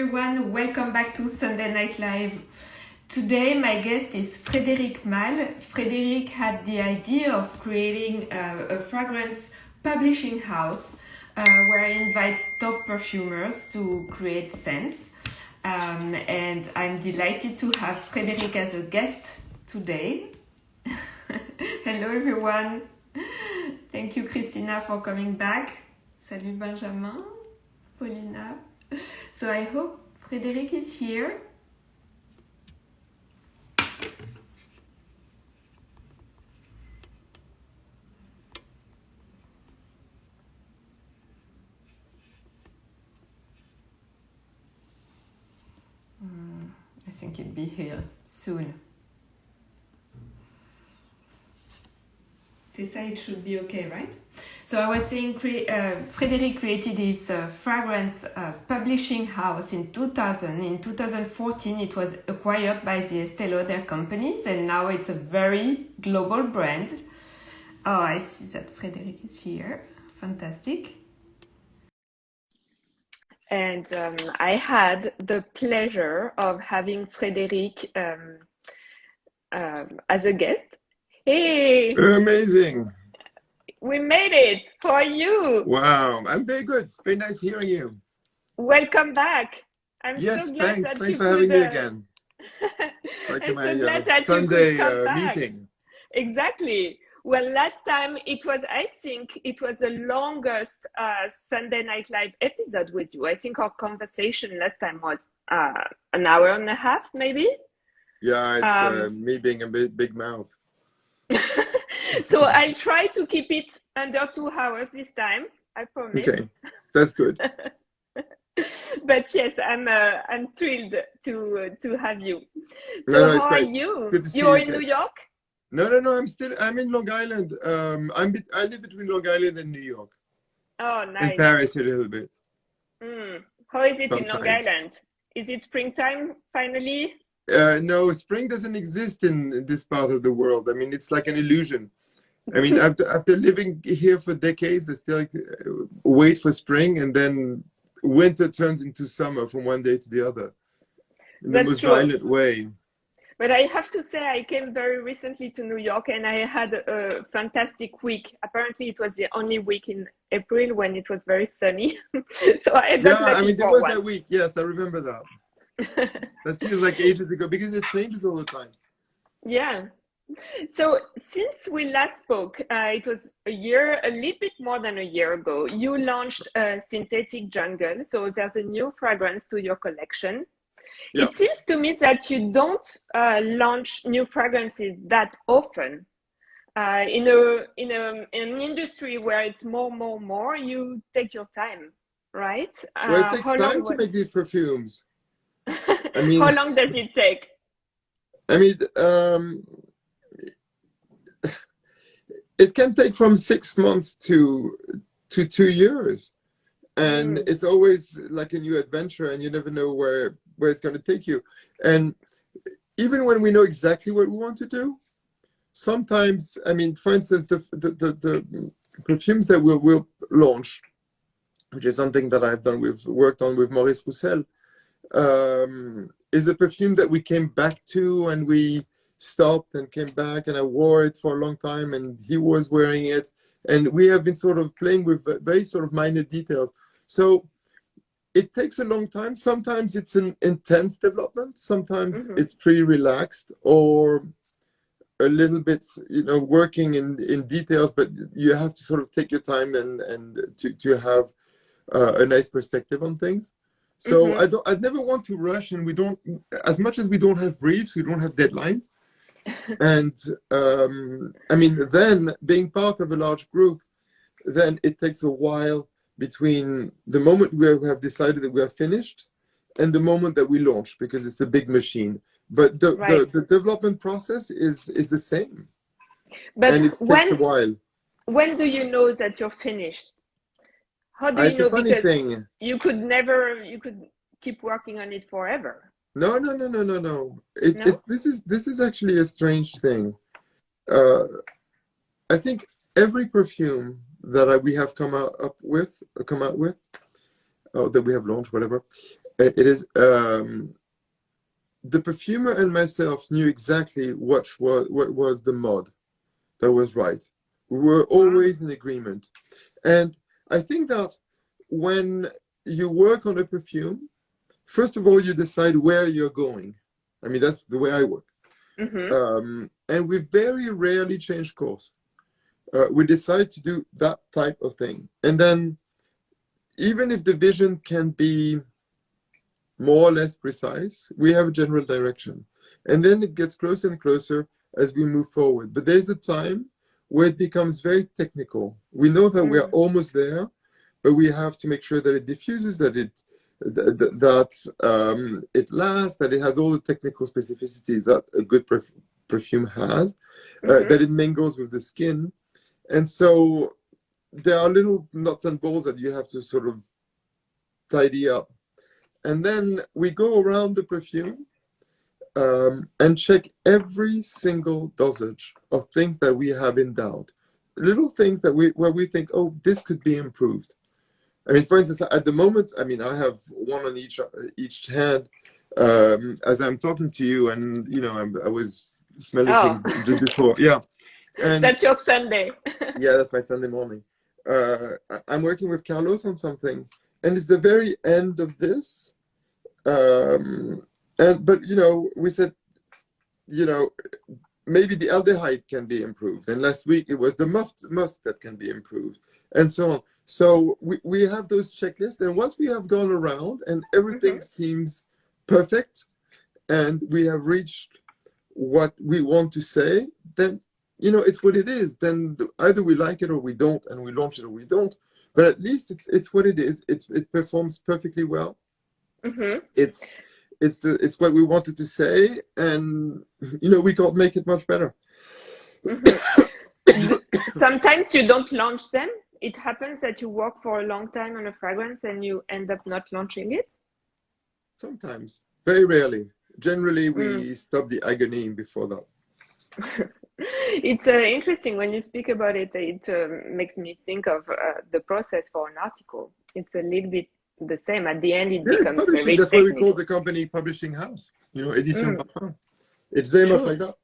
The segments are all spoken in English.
everyone, welcome back to Sunday Night Live. Today my guest is Frédéric Malle. Frédéric had the idea of creating a fragrance publishing house where he invites top perfumers to create scents. And I'm delighted to have Frédéric as a guest today. Hello everyone. Thank you Christina for coming back. Salut Benjamin, Paulina. So I hope Frédéric is here. I think he'll be here soon. This side should be okay, right? So I was saying Frédéric created his fragrance publishing house in 2000. In 2014, it was acquired by the Estée Lauder companies, and now it's a very global brand. Oh, I see that Frédéric is here. Fantastic. And I had the pleasure of having Frédéric as a guest. Hey! Amazing. We made it. How are you? Wow, I'm very good. Very nice hearing you. Welcome back. I'm yes, so glad thanks. that Thanks you for having could, me again. Like I'm my so glad that Sunday you could come back. meeting. Exactly. Well, last time it was, I think it was the longest Sunday Night Live episode with you. I think our conversation last time was an hour and a half, maybe. Yeah, it's me being a big mouth. So I'll try to keep it under 2 hours this time. I promise. Okay, that's good. But yes, I'm thrilled to have you. So No, it's how great. are you? Good to see You're you in again. New York? No, I'm in Long Island. I live between Long Island and New York. Oh, And nice. Paris a little bit. How is it in Long Sometimes. Island? Is it springtime finally? No, spring doesn't exist in this part of the world. I mean, it's like an illusion. I mean, after living here for decades, I still wait for spring, and then winter turns into summer from one day to the other in the That's most true. violent way. But I have to say, I came very recently to New York and I had a fantastic week. Apparently, it was the only week in April when it was very sunny. So I got lucky I mean, there for was once. that week. Yes, I remember that. That feels like ages ago because it changes all the time. Yeah. So since we last spoke, it was a little bit more than a year ago, you launched Synthetic Jungle. So there's a new fragrance to your collection. Yeah. It seems to me that you don't launch new fragrances that often. In an industry where it's more, you take your time, right? Well, it takes time to make these perfumes. I mean, how long does it take? I mean, it can take from 6 months to 2 years, and it's always like a new adventure, and you never know where it's going to take you. And even when we know exactly what we want to do, sometimes, I mean, for instance, the perfumes that we'll launch, which is something that we've worked on with Maurice Roussel, is a perfume that we came back to, and we stopped and came back, and I wore it for a long time, and he was wearing it, and we have been sort of playing with very sort of minor details. So it takes a long time. Sometimes it's an intense development, sometimes it's pretty relaxed, or a little bit, working in details, but you have to sort of take your time and to have a nice perspective on things. So I'd never want to rush, and we don't, as much as we don't have briefs, we don't have deadlines. And I mean, then being part of a large group, then it takes a while between the moment we have decided that we are finished and the moment that we launch, because it's a big machine. But the development process is the same. But and it takes a while. When do you know that you're finished? How do you know? It's a funny because thing. You could keep working on it forever. No. This is actually a strange thing. I think every perfume that we have come out with, or that we have launched, whatever, It is the perfumer and myself knew exactly what was the mod that was right. We were always in agreement. And I think that when you work on a perfume, first of all, you decide where you're going. I mean, that's the way I work. And we very rarely change course. We decide to do that type of thing. And then even if the vision can be more or less precise, we have a general direction. And then it gets closer and closer as we move forward. But there's a time where it becomes very technical. We know that we're almost there, but we have to make sure that it diffuses, that it lasts, that it has all the technical specificities that a good perfume has, that it mingles with the skin. And so there are little nuts and bolts that you have to sort of tidy up. And then we go around the perfume and check every single dosage of things that we have in doubt. Little things that where we think, oh, this could be improved. I mean, for instance, at the moment, I mean, I have one on each hand as I'm talking to you, and you know, I was smelling things just before. Yeah. And that's your Sunday. Yeah, that's my Sunday morning. I'm working with Carlos on something, and it's the very end of this. But you know, we said, you know, maybe the aldehyde can be improved, and last week it was the musk that can be improved, and so on. So we have those checklists, and once we have gone around and everything seems perfect, and we have reached what we want to say, then you know it's what it is. Then either we like it or we don't, and we launch it or we don't. But at least it's what it is. It performs perfectly well. It's what we wanted to say, and you know we can't make it much better. Sometimes you don't launch them. It happens that you work for a long time on a fragrance and you end up not launching it. Sometimes, very rarely. Generally, we stop the agony before that. It's interesting when you speak about it. It makes me think of the process for an article. It's a little bit the same. At the end, it becomes very That's technical. why we call the company publishing house. You know, Editions de Parfums. It's very much like that.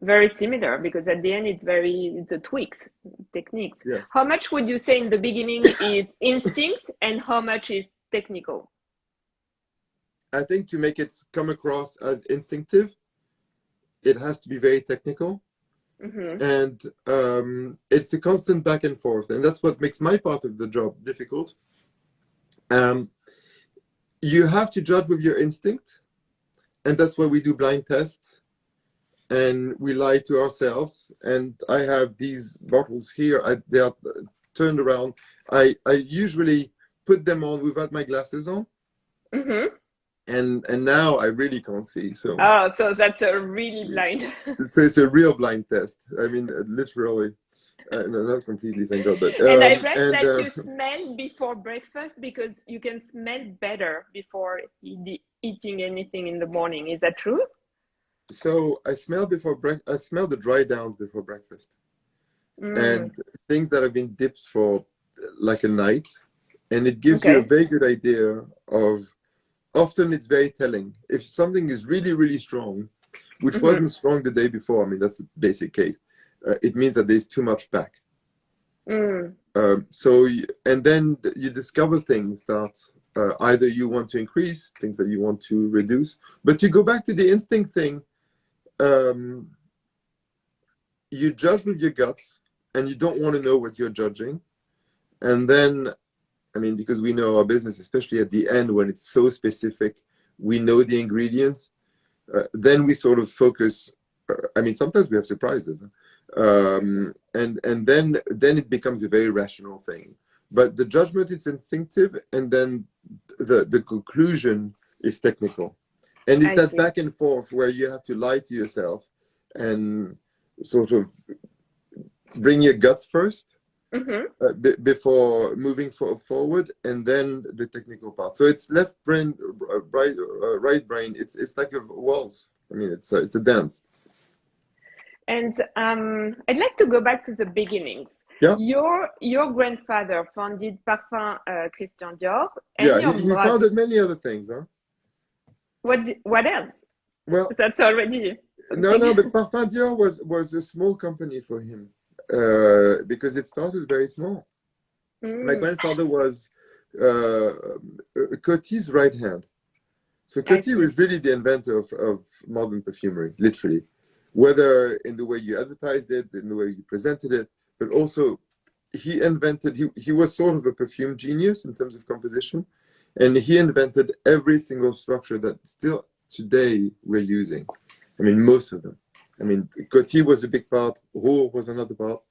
Very similar, because at the end it's the tweaks, techniques. Yes. How much would you say in the beginning is instinct and how much is technical? I think to make it come across as instinctive, it has to be very technical. And it's a constant back and forth, and that's what makes my part of the job difficult. You have to judge with your instinct, and that's why we do blind tests. And we lie to ourselves. And I have these bottles here. They are turned around. I usually put them on without my glasses on. And now I really can't see. So so that's a really blind. So it's a real blind test. I mean, literally. No, not completely, thank God. But, and I read that you smell before breakfast because you can smell better before eating anything in the morning. Is that true? So I smell I smell the dry downs before breakfast, and things that have been dipped for like a night, and it gives you a very good idea of. Often it's very telling. If something is really, really strong, which wasn't strong the day before, I mean that's a basic case. It means that there's too much back. And then you discover things that either you want to increase, things that you want to reduce. But to go back to the instinct thing. You judge with your guts, and you don't want to know what you're judging. And then, I mean, because we know our business, especially at the end when it's so specific, we know the ingredients. Then we sort of focus. I mean, sometimes we have surprises, and then it becomes a very rational thing. But the judgment is instinctive, and then the conclusion is technical. And it's that back and forth where you have to lie to yourself and sort of bring your guts first before moving forward, and then the technical part. So it's left brain, right brain. It's like a waltz. I mean, it's a dance. And I'd like to go back to the beginnings. Yeah, Your grandfather founded Parfum Christian Dior, and yeah. your He mother. founded many other things, huh? What else? Well, That's already no, something. no, but Parfum Dior was a small company for him because it started very small. My Mm, grandfather was uh, Coty's right hand. So I Coty see. was really the inventor of modern perfumery, literally, whether in the way you advertised it, in the way you presented it, but also he was sort of a perfume genius in terms of composition, and he invented every single structure that still today we're using. I mean, most of them. I mean, Coty was a big part, Roux was another part.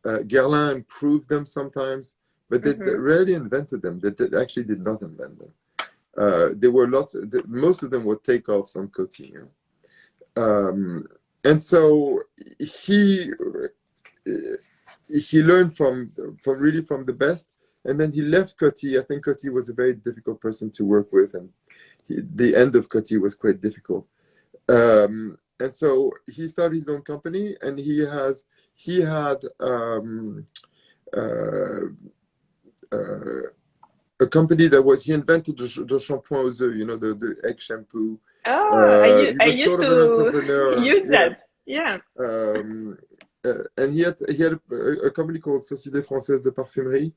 Guerlain improved them sometimes, but they Mm-hmm. rarely invented them. They actually did not invent them. There were most of them were takeoffs on Coty. And so he he learned from really from the best, and then he left Coty. I think Coty was a very difficult person to work with, and the end of Coty was quite difficult. And so he started his own company, and he had uh, uh, a company that was he invented the shampoing aux œufs, the egg shampoo. Oh, He I was used sort of an to entrepreneur, use that. yes. Yeah. Um, and he had a company called Société Française de Parfumerie,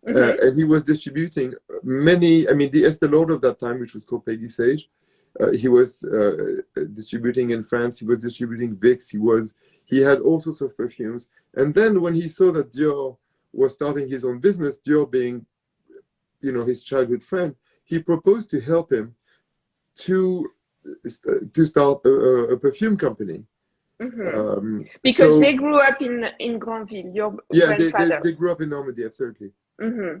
Mm-hmm. and he was distributing many. I mean, the Estée Lauder of that time, which was called Peggy Sage, he was distributing in France. He was distributing Vicks. He had all sorts of perfumes. And then when he saw that Dior was starting his own business, Dior being his childhood friend, he proposed to help him to start a perfume company. Mm-hmm. Because So they grew up in Granville, your yeah, grandfather. they grew up in Normandy, absolutely. Mm-hmm.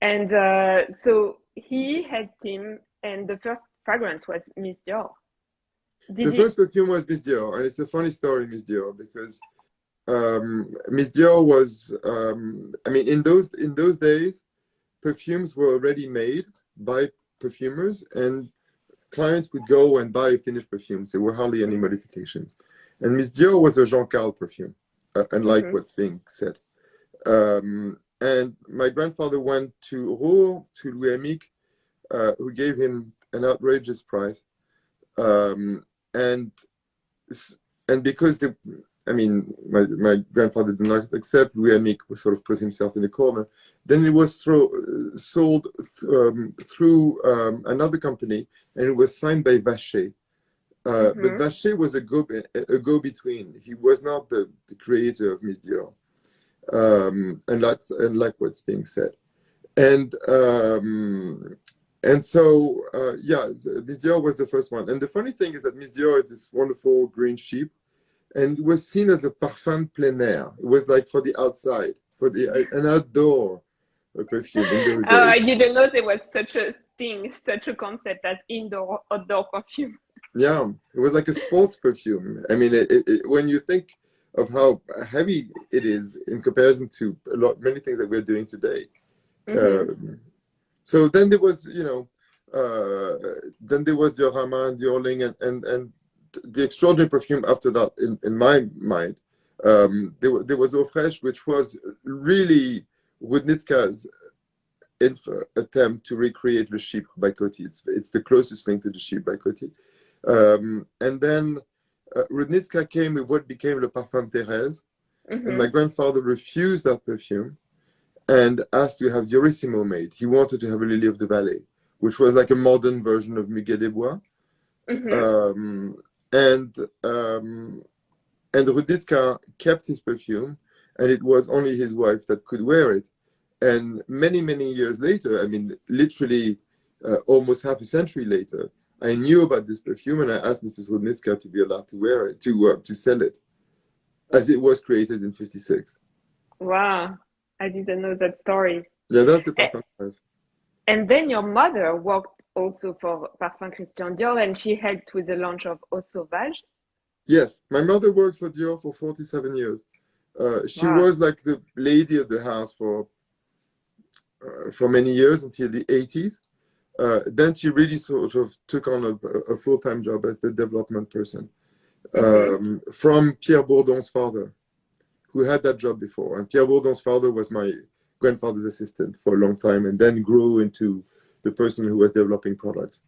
And so he helped him, and the first fragrance was Miss Dior. Did The he? first perfume was Miss Dior, and it's a funny story, Miss Dior, because Miss Dior was, I mean, in those days, perfumes were already made by perfumers, and clients would go and buy finished perfumes. There were hardly any modifications. And Miss Dior was a Jean Carl perfume, unlike Mm-hmm. what's being said. And my grandfather went to Roux, to Louis Amic, who gave him an outrageous price. Um, and and because I mean, my grandfather did not accept, Louis Amic was sort of put himself in the corner. Then it was sold through another company, and it was signed by Vacher. But Mm-hmm. Vacher was a go-between. He was not the creator of Miss Dior, and that's unlike what's being said. And so yeah, Miss Dior was the first one. And the funny thing is that Miss Dior is this wonderful green sheep, and it was seen as a parfum plein air. It was like for the outside, an outdoor perfume in those Oh, I days. didn't know there was such a thing, such a concept as indoor outdoor perfume. Yeah, it was like a sports perfume. I mean, when you think of how heavy it is in comparison to many things that we're doing today. Mm-hmm. Um, so then there was, then there was Diorama and Diorling, and the extraordinary perfume after that, in my mind, there was Eau Fraiche, which was really Rudnitska's attempt to recreate Le Chypre by Coty. It's the closest thing to the Chypre by Coty. And then Rudnitska came with what became Le Parfum Thérèse, and my Mm-hmm. grandfather refused that perfume and asked to have Diorissimo made. He wanted to have a Lily of the Valley, which was like a modern version of Muguet des Bois. Mm-hmm. Um, and Rudnitska kept his perfume, and it was only his wife that could wear it. And many, many years later, I mean, literally almost half a century later, I knew about this perfume, and I asked Mrs. Rudnitska to be allowed to wear it, to sell it, as it was created in '56. Wow, I didn't know that story. Yeah, that's the A- parfum price. And then your mother worked also for Parfum Christian Dior, and she helped with the launch of Eau Sauvage. Yes, my mother worked for Dior for 47 years. She Wow. was like the lady of the house for many years until the '80s. Then she really sort of took on a full-time job as the development person Mm-hmm. from Pierre Bourdon's father, who had that job before. And Pierre Bourdon's father was my grandfather's assistant for a long time, and then grew into the person who was developing products.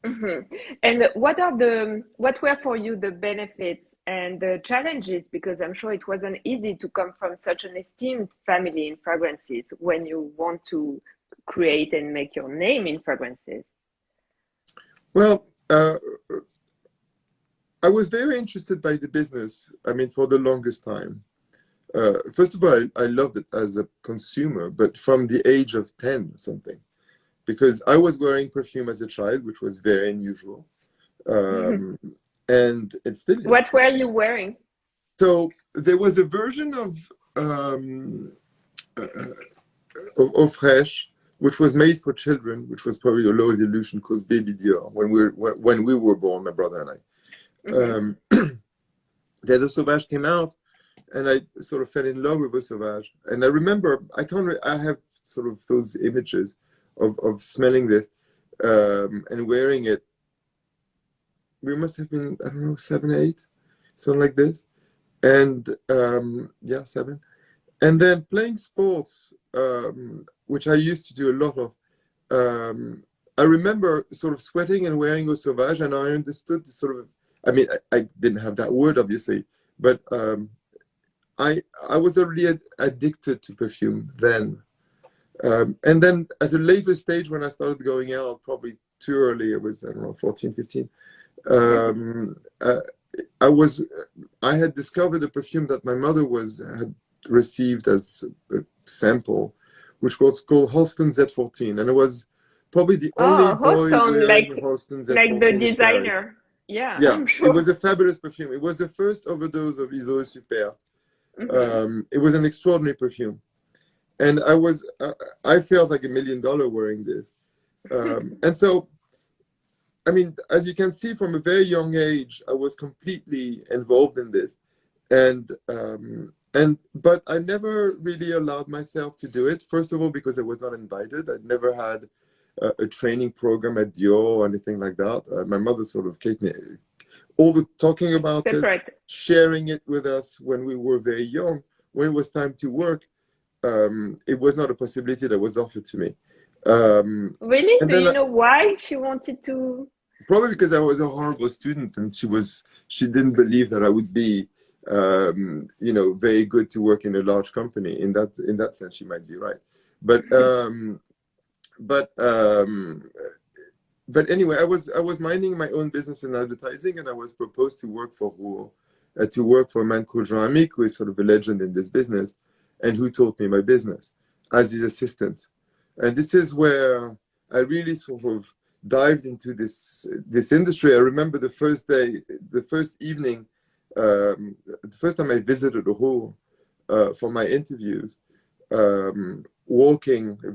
Mm-hmm. And what were for you the benefits and the challenges? Because I'm sure it wasn't easy to come from such an esteemed family in fragrances when you want to create and make your name in fragrances. Well, I was very interested by the business. I mean, for the longest time. First of all, I loved it as a consumer, but from the age of 10 or something, because I was wearing perfume as a child, which was very unusual. And it still is. What were you wearing? So there was a version of Fresh, which was made for children, which was probably a low illusion called Baby Dior when we were born, my brother and I. The Eau Sauvage came out, and I sort of fell in love with Eau Sauvage. And I remember, I have sort of those images of smelling this and wearing it. We must have been, I don't know, 7, 8, something like this. And yeah, 7. And then playing sports, which I used to do a lot of. I remember sort of sweating and wearing Eau Sauvage, and I understood the sort of, I mean, I didn't have that word, obviously, but I was already addicted to perfume then. And then at a later stage, when I started going out, probably too early, it was, I don't know, 14, 15, I had discovered a perfume that my mother had received as a sample, which was called Holston Z14, and it was probably the only boy wearing Holston Z14. Like the designer. Yeah, yeah, I'm sure. It was a fabulous perfume. It was the first overdose of Iso Super. It was an extraordinary perfume, and I felt like $1 million wearing this. And so, I mean, as you can see, from a very young age, I was completely involved in this, but I never really allowed myself to do it. First of all, because I was not invited. I'd never had a training program at Dior or anything like that. My mother sort of kept me all the talking about it, sharing it with us when we were very young. When it was time to work, it was not a possibility that was offered to me. Really? Do you know why she wanted to? Probably because I was a horrible student, and she didn't believe that I would be, very good to work in a large company. In that sense, she might be right. But anyway, I was minding my own business in advertising, and I was proposed to work for a man called Jean Amic, who is sort of a legend in this business, and who taught me my business as his assistant. And this is where I really sort of dived into this industry. I remember the first evening, the first time I visited a hall for my interviews,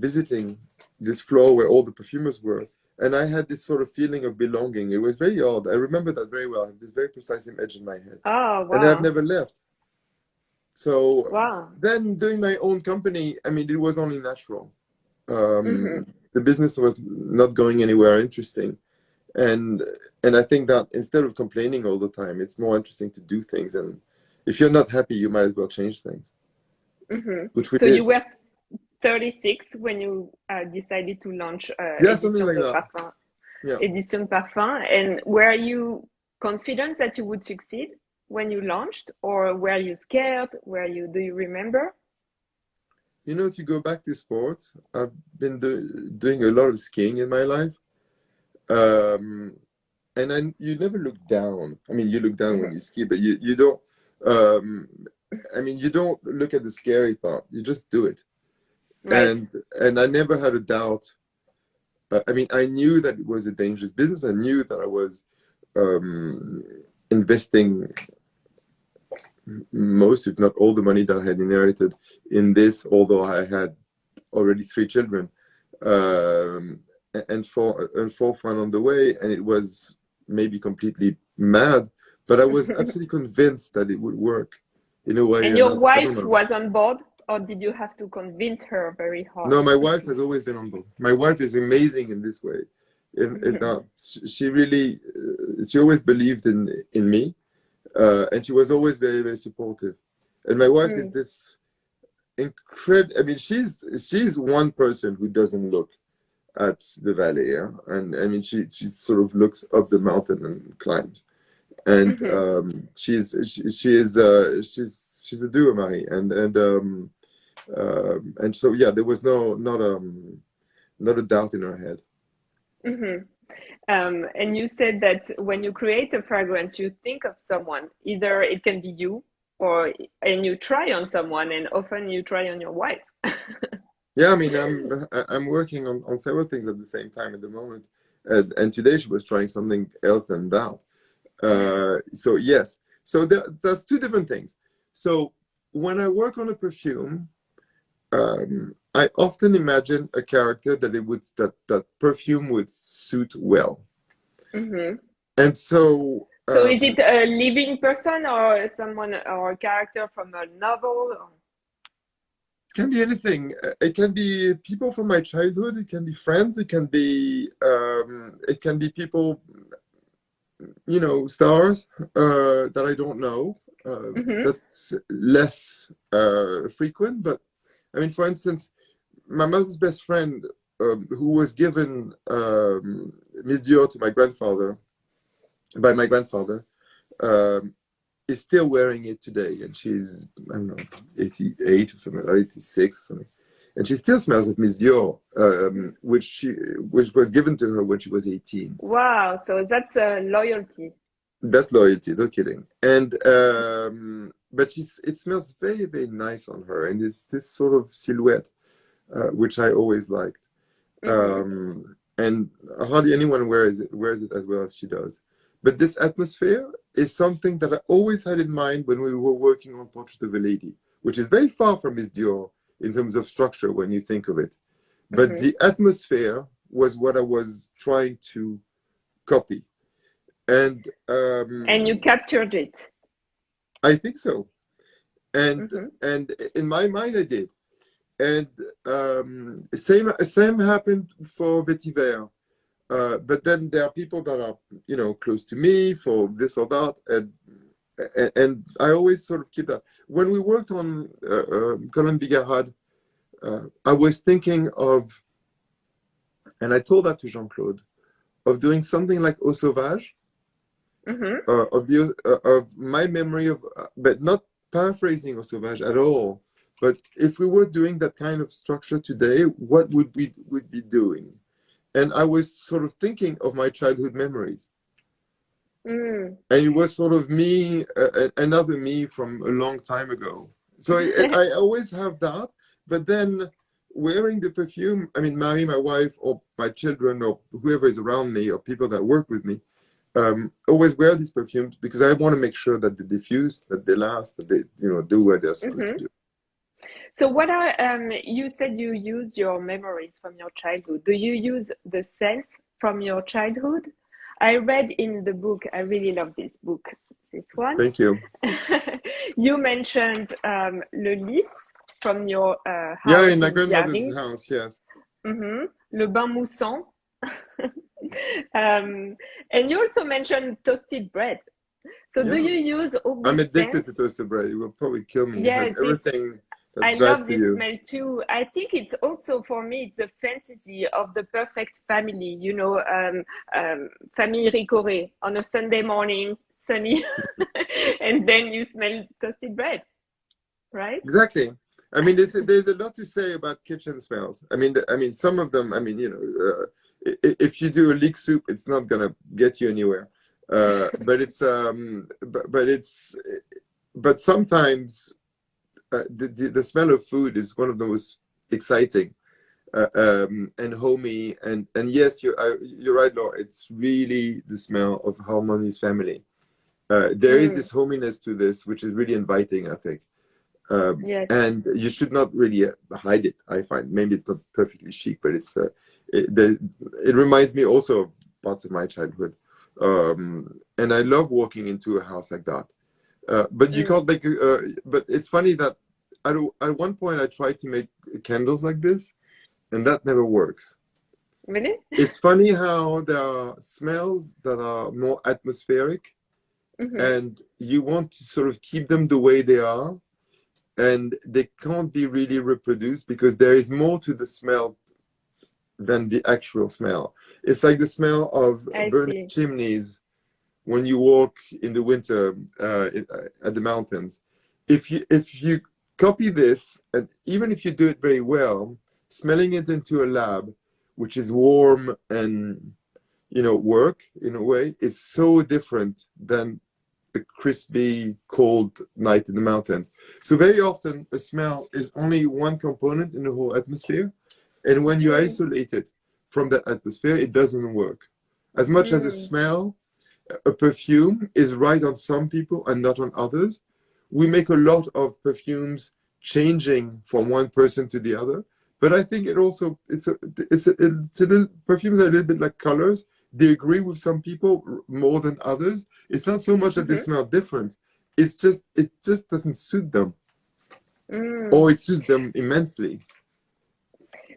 visiting this floor where all the perfumers were. And I had this sort of feeling of belonging. It was very odd. I remember that very well. I have this very precise image in my head. Oh, wow. And I've never left. So then doing my own company, I mean, it was only natural. The business was not going anywhere interesting. And I think that instead of complaining all the time, it's more interesting to do things. And if you're not happy, you might as well change things. Which we did. You were 36 when you decided to launch something like that. Parfums, Editions de Parfums. And were you confident that you would succeed when you launched, or were you scared? Do you remember? You know, to go back to sports, I've been doing a lot of skiing in my life. And you never look down. I mean, you look down when you ski, but you don't, you don't look at the scary part. You just do it. Right. And I never had a doubt. I knew that it was a dangerous business. I knew that I was investing most, if not all, the money that I had inherited in this, although I had already 3 children, and 4 fun on the way, and it was maybe completely mad, but I was absolutely convinced that it would work in a way. And your wife was on board, or did you have to convince her very hard? No, my wife has always been on board. My wife is amazing in this way. Is that she really, she always believed in me. And she was always very, very supportive. And my wife is this incredible. I mean, she's one person who doesn't look at the valley, yeah? And I mean, she sort of looks up the mountain and climbs. And she's a doer, Marie, and so yeah, there was not a doubt in her head. And you said that when you create a fragrance, you think of someone. Either it can be you, and you try on someone, and often you try on your wife. Yeah, I mean, I'm working on several things at the same time at the moment, and today she was trying something else than that. So yes, so that's two different things. So when I work on a perfume, I often imagine a character that perfume would suit well. And so is it a living person or someone or a character from a novel? It can be anything. It can be people from my childhood. It can be friends. It can be people, you know, stars that I don't know. That's less frequent. But I mean, for instance, my mother's best friend, who was given Miss Dior to my grandfather by my grandfather, is still wearing it today, and she's, I don't know, 88 or something, or 86 or something, and she still smells of Miss Dior, which was given to her when she was 18. Wow! So that's loyalty. That's loyalty, no kidding. And but it smells very, very nice on her, and it's this sort of silhouette, which I always liked. And hardly anyone wears it as well as she does. But this atmosphere is something that I always had in mind when we were working on Portrait of a Lady, which is very far from Miss Dior in terms of structure when you think of it. But the atmosphere was what I was trying to copy. And you captured it. I think so. And in my mind, I did. And same happened for Vetiver. But then there are people that are, you know, close to me for this or that, and I always sort of keep that. When we worked on Colin Bigarad, I was thinking of, and I told that to Jean-Claude, of doing something like Eau Sauvage, of my memory of, but not paraphrasing Eau Sauvage at all. But if we were doing that kind of structure today, what would we be doing? And I was sort of thinking of my childhood memories. And it was sort of me, another me from a long time ago. So I always have that. But then wearing the perfume, I mean, Marie, my wife, or my children, or whoever is around me, or people that work with me, always wear these perfumes because I want to make sure that they diffuse, that they last, that they, you know, do what they're supposed to do. So what are, you said you use your memories from your childhood. Do you use the scents from your childhood? I read in the book, I really love this book, this one. Thank you. You mentioned le lys from your house. Yeah, in my grandmother's house, yes. Le bain moussant. And you also mentioned toasted bread. So do you use all these I'm addicted scents? to toasted bread. It will probably kill me. Yes, it has everything. I love this smell too. I think it's also, for me, it's a fantasy of the perfect family, you know, famille Ricoré on a Sunday morning, sunny, and then you smell toasted bread, right? Exactly. I mean, there's a lot to say about kitchen smells. I mean, some of them, I mean, you know, if you do a leek soup, it's not going to get you anywhere. But sometimes the smell of food is one of the most exciting and homey, and yes, you're right, Laura. It's really the smell of harmonious family. There is this hominess to this, which is really inviting, I think. Yes. And you should not really hide it. I find maybe it's not perfectly chic, but it reminds me also of parts of my childhood. And I love walking into a house like that. But you can't make. But it's funny that at one point I tried to make candles like this, and that never works. Really? It's funny how there are smells that are more atmospheric, and you want to sort of keep them the way they are, and they can't be really reproduced because there is more to the smell than the actual smell. It's like the smell of burning chimneys when you walk in the winter at the mountains. If you copy this, and even if you do it very well, smelling it into a lab, which is warm and work in a way, is so different than a crispy, cold night in the mountains. So very often a smell is only one component in the whole atmosphere. And when you isolate it from that atmosphere, it doesn't work. As much as a smell, a perfume is right on some people and not on others. We make a lot of perfumes changing from one person to the other. But I think perfumes are a little bit like colors. They agree with some people more than others. It's not so much that they smell different. It just doesn't suit them, or it suits them immensely.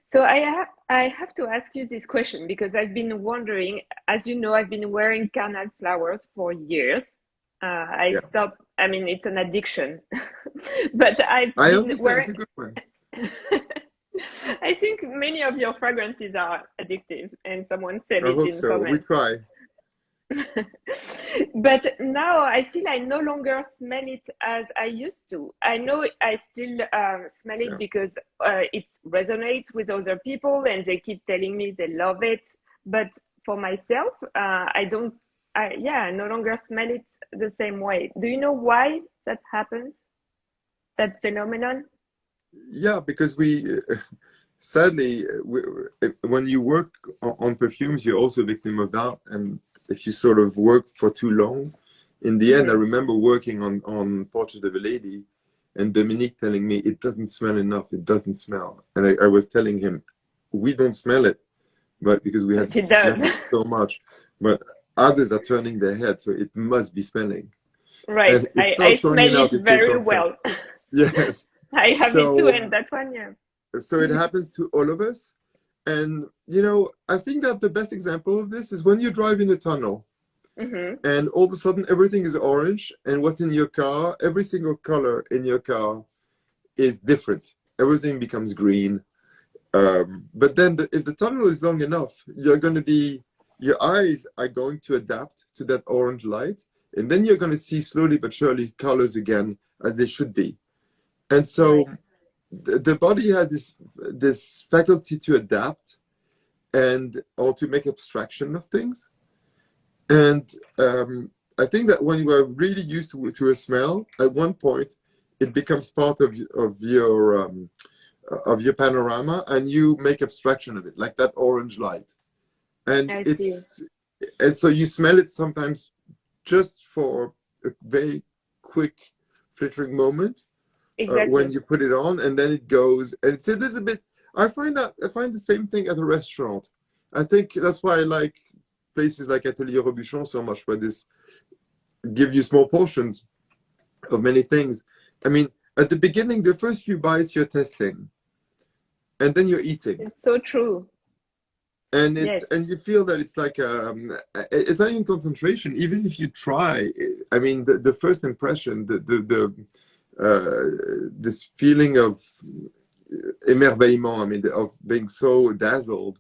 So I have to ask you this question because I've been wondering. As you know, I've been wearing carnal flowers for years. I stopped. I mean, it's an addiction, but I understand. It's a good one. I think many of your fragrances are addictive, and someone said I it hope in so. comments. We try. But now I feel I no longer smell it as I used to. I know I still smell it because it resonates with other people and they keep telling me they love it. But for myself, I no longer smell it the same way. Do you know why that happens? That phenomenon? Yeah, because sadly, when you work on perfumes, you're also a victim of that. And if you sort of work for too long, in the end, I remember working on Portrait of a Lady and Dominique telling me, it doesn't smell enough, it doesn't smell. And I was telling him, we don't smell it, but because we have smelled it so much. But others are turning their head, so it must be smelling. Right. And it's not I strong smell enough it very well. Yes. I have it too, and that one, yeah. So it happens to all of us. And, I think that the best example of this is when you drive in a tunnel and all of a sudden everything is orange, and what's in your car, every single color in your car is different. Everything becomes green. But then if the tunnel is long enough, your eyes are going to adapt to that orange light. And then you're going to see slowly but surely colors again as they should be. And so the body has this faculty to adapt or to make abstraction of things. And I think that when you are really used to a smell, at one point it becomes part of your panorama, and you make abstraction of it, like that orange light. And and so you smell it sometimes just for a very quick, flittering moment. When you put it on, and then it goes, and it's a little bit. I find the same thing at a restaurant. I think that's why I like places like Atelier Robuchon so much, where this give you small portions of many things. I mean, at the beginning, the first few bites you're testing, and then you're eating. It's so true. And and you feel that it's like it's not even concentration. Even if you try, I mean, the first impression, this feeling of émerveillement, I mean, of being so dazzled,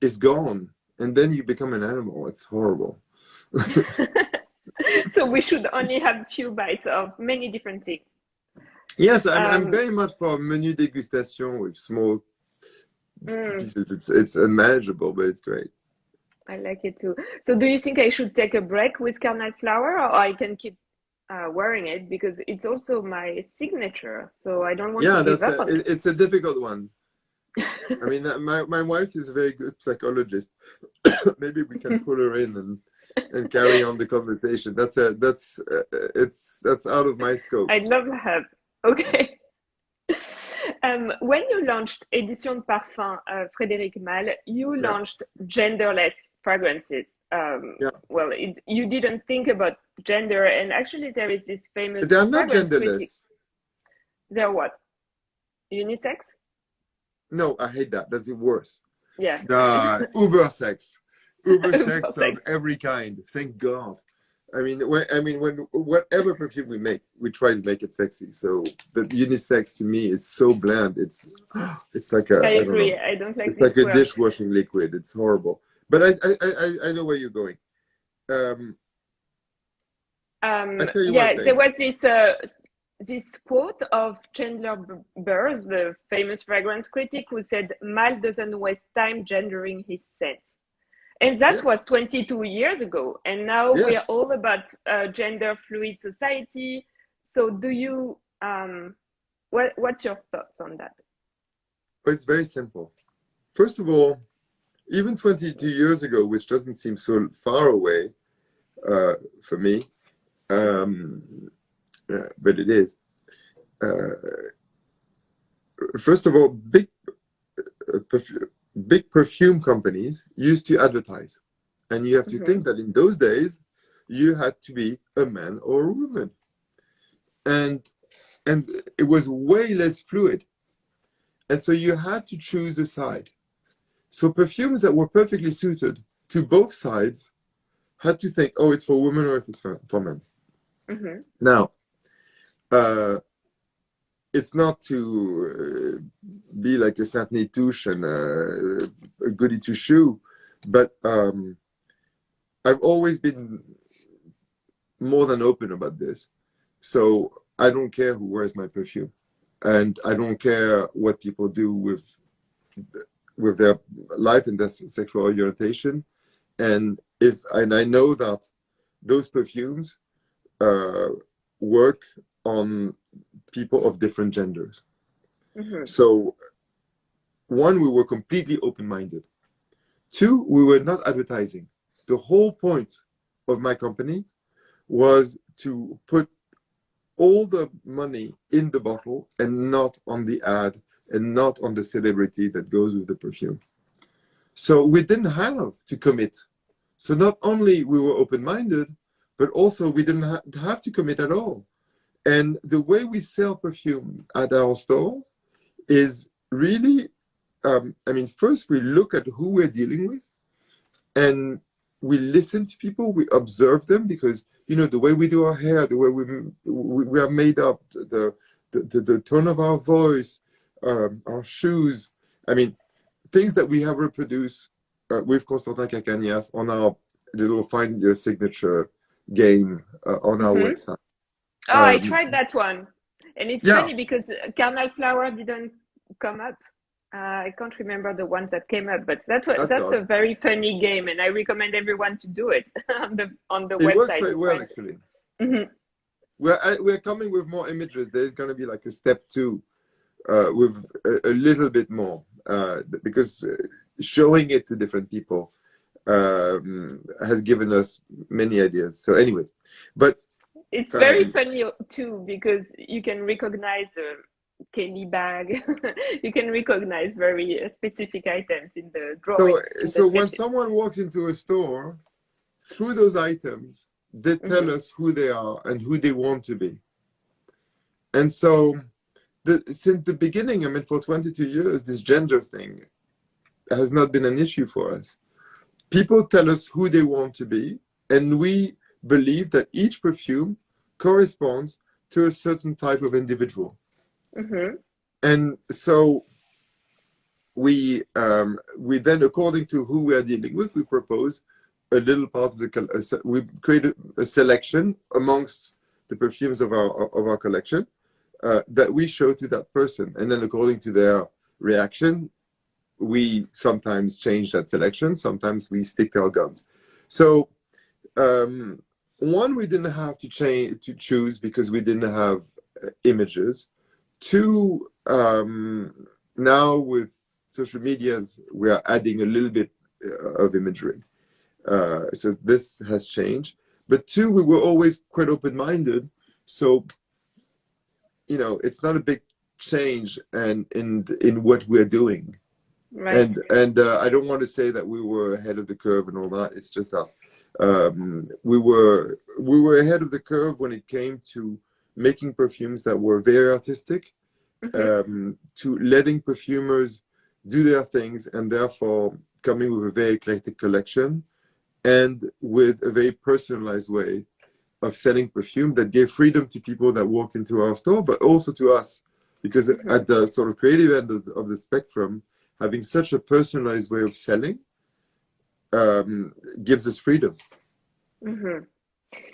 is gone, and then you become an animal. It's horrible. So we should only have few bites of many different things. Yes, I'm very much for menu dégustation with small pieces. It's unmanageable, but it's great. I like it too. So do you think I should take a break with carnal flower, or I can keep wearing it, because it's also my signature, so I don't want to give up on it. It's a difficult one. I mean, my wife is a very good psychologist. Maybe we can pull her in and carry on the conversation. That's out of my scope. I'd love to have. Okay. When you launched Editions de Parfums, Frédéric Malle, you launched genderless fragrances. Well, you didn't think about gender, and actually there is this famous. They are not genderless. They're what? Unisex? No, I hate that. That's the worst. Yeah. Uber sex. Uber sex of every kind. Thank God. I mean, when whatever perfume we make, we try to make it sexy. So the unisex to me is so bland. It's like I I don't know. agree. I don't like It's like this a word. dishwashing liquid. It's horrible. But I know where you're going. I tell you one Yeah, there thing. was this quote of Chandler Burrs, the famous fragrance critic, who said, "Malle doesn't waste time gendering his scents." And that was Yes, 22 years ago. And now we are yes. all about gender fluid society. So what's your thoughts on that? But it's very simple. First of all, even 22 years ago, which doesn't seem so far away for me, um, but it is. Uh, First of all, big perfume companies used to advertise, and you have to Mm-hmm. think that in those days, you had to be a man or a woman, and it was way less fluid, and so you had to choose a side. So perfumes that were perfectly suited to both sides had to think, oh, it's for women or if it's for men. Mm-hmm. Now, uh, it's not to be like a Saint Nitouche and a goody two shoe, but I've always been more than open about this. So I don't care who wears my perfume, and I don't care what people do with their life and their sexual orientation. And I know that those perfumes uh, work on people of different genders. Mm-hmm. So one, we were completely open-minded. Two, we were not advertising. The whole point of my company was to put all the money in the bottle and not on the ad and not on the celebrity that goes with the perfume. So we didn't have to commit. So not only we were open-minded, but also we didn't have to commit at all. And the way we sell perfume at our store is really, I mean, first we look at who we're dealing with, and we listen to people, we observe them, because you know the way we do our hair, the way we are made up, the tone of our voice, our shoes. I mean, things that we have reproduced with Constantin Cacagnas on our little Find Your Signature game on our Mm-hmm. website. Oh, I tried that one. And it's Yeah, funny because Carnal Flower didn't come up. I can't remember the ones that came up, but that's that's a odd. very funny game, and I recommend everyone to do it on the It works website. very You well, find. actually. Mm-hmm. We're coming with more images. There's going to be like a step two with a little bit more because showing it to different people has given us many ideas. So, anyways, but It's very um, funny too because you can recognize a Kelly bag. You can recognize very specific items in the so drawings, in the so when sketches. someone walks into a store, through those items, they tell Mm-hmm. us who they are and who they want to be. And so, since the beginning, I mean, for 22 years, this gender thing has not been an issue for us. People tell us who they want to be, and we believe that each perfume corresponds to a certain type of individual. Mm-hmm. And so we then, according to who we are dealing with, we propose a little part of we create a selection amongst the perfumes of our collection that we show to that person, and then according to their reaction, we sometimes change that selection, sometimes we stick to our guns. So one, we didn't have to choose because we didn't have images. Two, now with social medias, we are adding a little bit of imagery. So this has changed. But two, we were always quite open-minded. So, you know, it's not a big change and in what we're doing. Right. And I don't want to say that we were ahead of the curve and all that. It's just that we were ahead of the curve when it came to making perfumes that were very artistic, Mm-hmm. to letting perfumers do their things, and therefore coming with a very eclectic collection and with a very personalized way of selling perfume that gave freedom to people that walked into our store, but also to us, because at the sort of creative end of the spectrum, having such a personalized way of selling gives us freedom.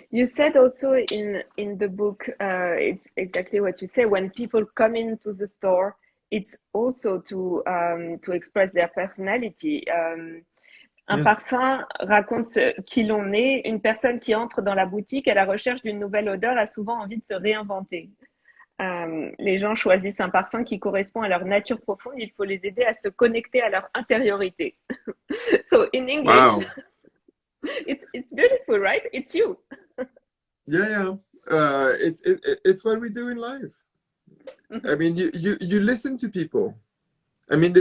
You said also in the book, it's exactly what you say. When people come into the store, it's also to express their personality. Un parfum raconte qui l'on est. Une personne qui entre dans la boutique à la recherche d'une nouvelle odeur a souvent envie de se réinventer. Les gens choisissent un parfum qui correspond à leur nature profonde. Il faut les aider à se connecter à leur intériorité. So in English, Wow. it's beautiful, right? It's you. Yeah. It's what we do in life. I mean, you listen to people. I mean,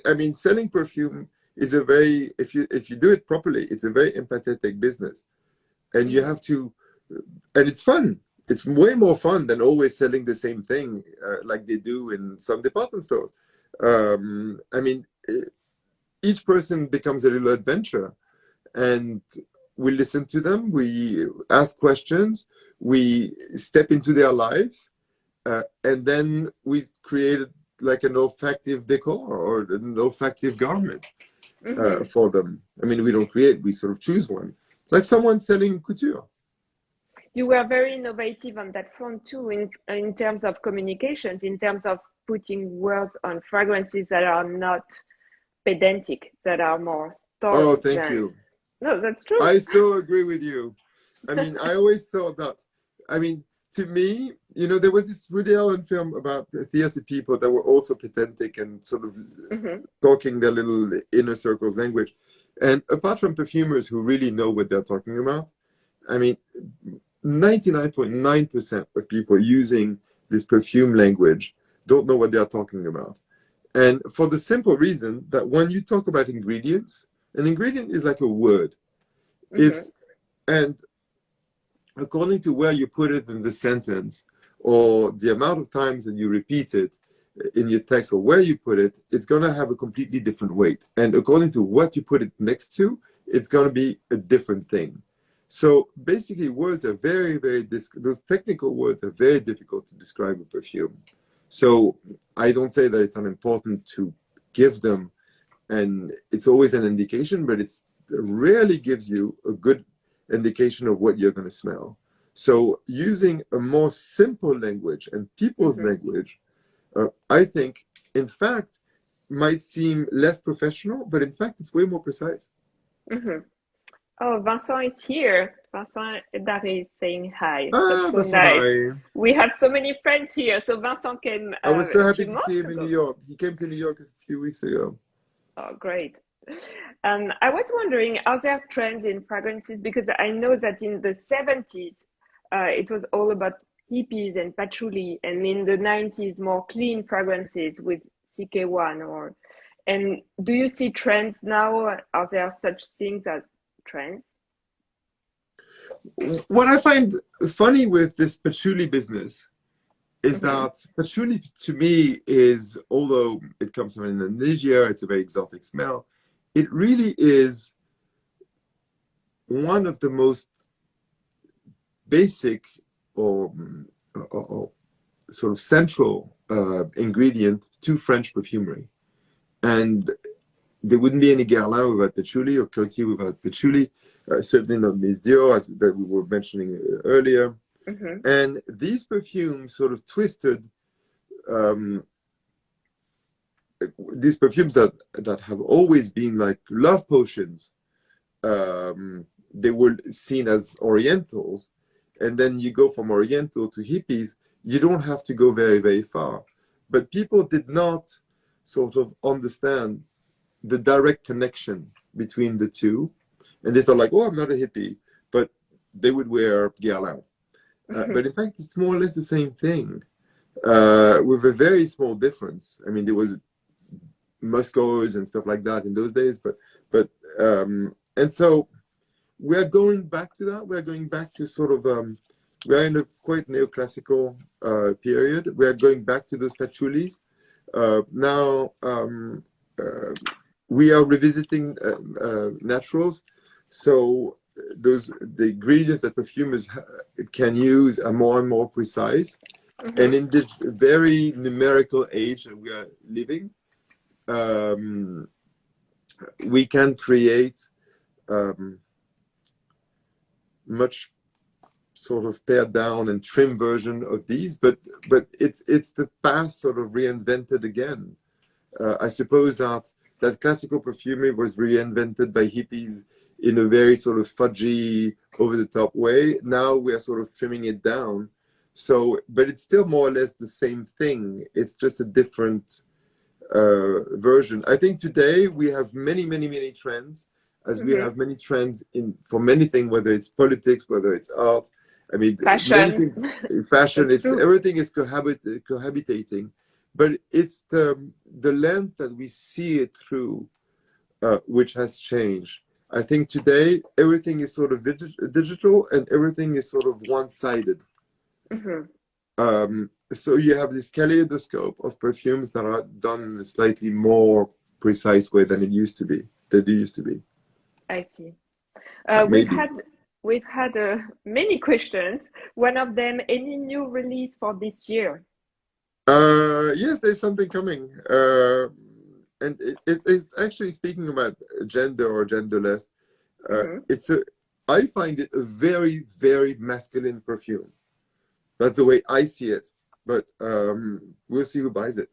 I mean, selling perfume is a very, if you do it properly, it's a very empathetic business, and you have to, and it's fun. It's way more fun than always selling the same thing like they do in some department stores. I mean, each person becomes a little adventure, and we listen to them, we ask questions, we step into their lives, and then we create like an olfactive decor or an olfactive garment for them. I mean, we don't create, we sort of choose one. Like someone selling couture. You were very innovative on that front too, in terms of communications, in terms of putting words on fragrances that are not pedantic, that are more story. Oh, thank you. No, that's true. I so agree with you. I mean, I always thought that, I mean, to me, you know, there was this Woody Allen film about the theater people that were also pedantic and sort of talking their little inner circles language. And apart from perfumers who really know what they're talking about, I mean, 99.9% of people using this perfume language don't know what they are talking about. And for the simple reason that when you talk about ingredients, an ingredient is like a word. And according to where you put it in the sentence, or the amount of times that you repeat it in your text, or where you put it, it's going to have a completely different weight. And according to what you put it next to, it's going to be a different thing. So basically, words are very, those technical words are very difficult to describe a perfume. So I don't say that it's unimportant to give them, and it's always an indication, but it rarely gives you a good indication of what you're going to smell. So using a more simple language and people's language, I think, in fact, might seem less professional, but in fact, it's way more precise. Oh, Vincent is here. Vincent Dari is saying hi. Ah, that's so Vincent, nice. hi. We have so many friends here. So Vincent came. I was so happy to see him in New York. He came to New York a few weeks ago. Oh, great. I was wondering, are there trends in fragrances? Because I know that in the 70s, it was all about hippies and patchouli, and in the 90s, more clean fragrances with CK1. And do you see trends now? Are there such things as trends? What I find funny with this patchouli business is that patchouli to me is, although it comes from Indonesia, it's a very exotic smell, it really is one of the most basic or sort of central ingredient to French perfumery. And there wouldn't be any Guerlain without patchouli or Coty without patchouli, certainly not Miss Dior, as that we were mentioning earlier. And these perfumes sort of twisted, these perfumes that have always been like love potions, they were seen as orientals. And then you go from oriental to hippies, you don't have to go very, very far. But people did not sort of understand the direct connection between the two. And they thought like, oh, I'm not a hippie, but they would wear Guerlain. But in fact, it's more or less the same thing, with a very small difference. I mean, there was Muscos and stuff like that in those days, but and so we're going back to that. We're going back to sort of, we're in a quite neoclassical period. We're going back to those patchoulis. Now, we are revisiting naturals. So the ingredients that perfumers can use are more and more precise. And in this very numerical age that we are living, we can create much sort of pared down and trim version of these, but it's the past sort of reinvented again. I suppose that classical perfumery was reinvented by hippies in a very sort of fudgy, over-the-top way. Now we are sort of trimming it down. So, but it's still more or less the same thing. It's just a different version. I think today we have many, many, many trends, as we have many trends for many things, whether it's politics, whether it's art. I mean, many things, fashion. It's true. Everything is cohabitating, but it's the lens that we see it through, which has changed. I think today everything is sort of digital and everything is sort of one-sided. So you have this kaleidoscope of perfumes that are done in a slightly more precise way than it used to be. That they used to be. I see. We've had many questions. One of them: any new release for this year? Yes, there's something coming, and it's actually speaking about gender or genderless. I find it a very, very masculine perfume. That's the way I see it, but we'll see who buys it.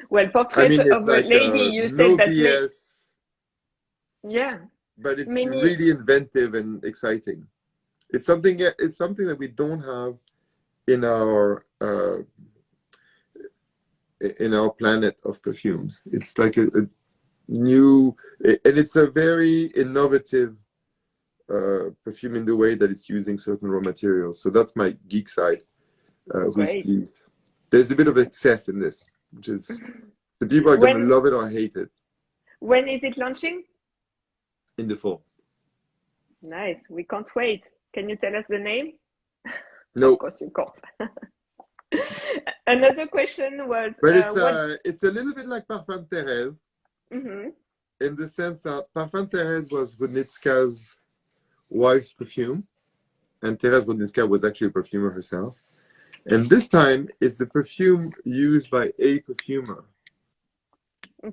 Well, Portrait of a Lady, you said that. BS, yeah, but it's really inventive and exciting. It's something that we don't have in our planet of perfumes. It's like a new, and it's a very innovative perfume in the way that it's using certain raw materials. So that's my geek side, who's pleased. There's a bit of excess in this, which is, the people are going to love it or hate it. When is it launching? In the fall. Nice. We can't wait. Can you tell us the name? No. Of course you can't. Another question was... But it's a little bit like Parfum Thérèse, in the sense that Parfum Thérèse was Wodnicka's wife's perfume, and Thérèse Wodnicka was actually a perfumer herself. And this time, it's the perfume used by a perfumer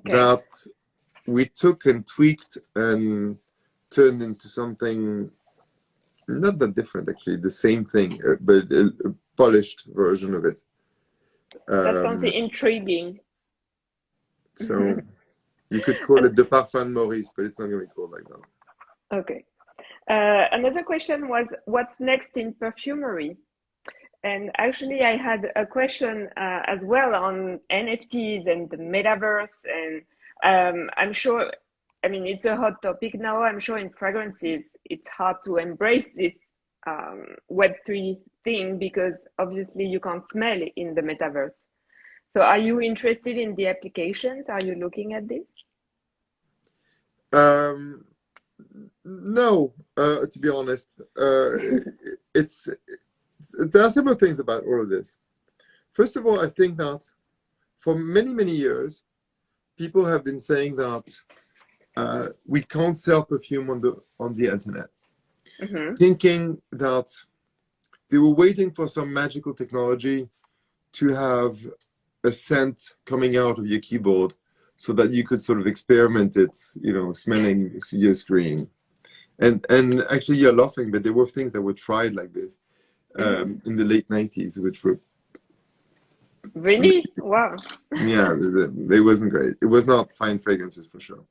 that we took and tweaked and turned into something not that different, actually, the same thing, but a polished version of it. That sounds intriguing. So you could call it the Parfum Maurice, but it's not going to be called like that. Okay. Another question was, what's next in perfumery? And actually, I had a question as well on NFTs and the metaverse. And I'm sure, I mean, it's a hot topic now. I'm sure in fragrances, it's hard to embrace this Web3 thing because obviously you can't smell in the metaverse. So are you interested in the applications? Are you looking at this? No, to be honest. There are several things about all of this. First of all, I think that for many, many years, people have been saying that we can't sell perfume on the internet, thinking that they were waiting for some magical technology to have a scent coming out of your keyboard so that you could sort of experiment it, smelling your screen. And actually, you're laughing, but there were things that were tried like this in the late 90s, which were... Really? Wow. Yeah, it wasn't great. It was not fine fragrances, for sure.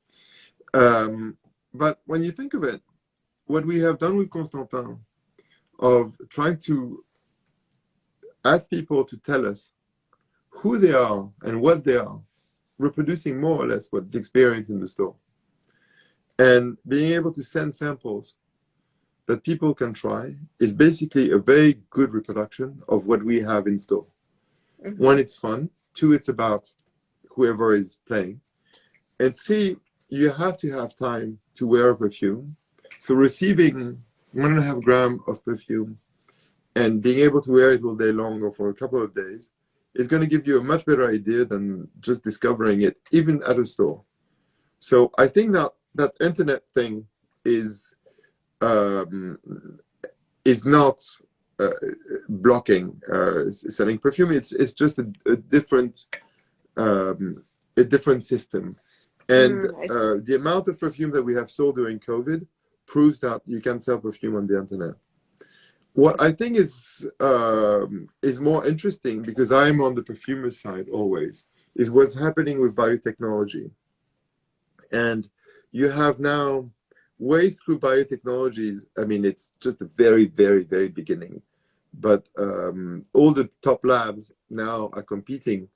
But when you think of it, what we have done with Constantin, of trying to ask people to tell us who they are and what they are, reproducing more or less what they experience in the store, and being able to send samples that people can try, is basically a very good reproduction of what we have in store. One, it's fun. Two, it's about whoever is playing. And three, you have to have time to wear a perfume. So receiving 1.5 grams of perfume and being able to wear it all day long or for a couple of days is going to give you a much better idea than just discovering it, even at a store. So I think that internet thing is not blocking selling perfume. It's just a different system. And the amount of perfume that we have sold during COVID proves that you can sell perfume on the internet. What I think is more interesting, because I'm on the perfumer side always, is what's happening with biotechnology. And you have now, way through biotechnologies, I mean, it's just the very, very, very beginning. But all the top labs now are competing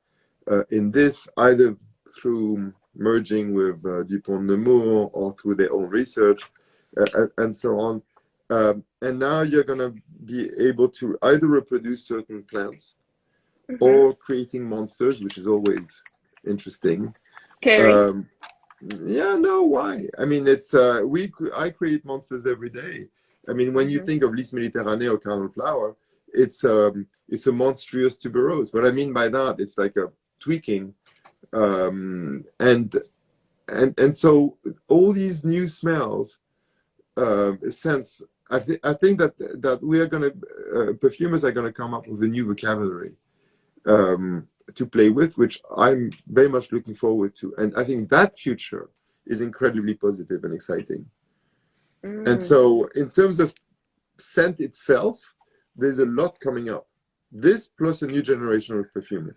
in this, either through merging with Dupont Nemours or through their own research and so on. And now you're going to be able to either reproduce certain plants or creating monsters, which is always interesting. Scary. Yeah, no, why? I mean, it's I create monsters every day. I mean, when you think of Lys Méditerranée or Cardinal Flower, it's a monstrous tuberose. What I mean by that, it's like a tweaking, and so all these new smells, scents. I think that we are gonna perfumers are gonna come up with a new vocabulary to play with, which I'm very much looking forward to. And I think that future is incredibly positive and exciting. And so in terms of scent itself, there's a lot coming up. This plus a new generation of perfumers.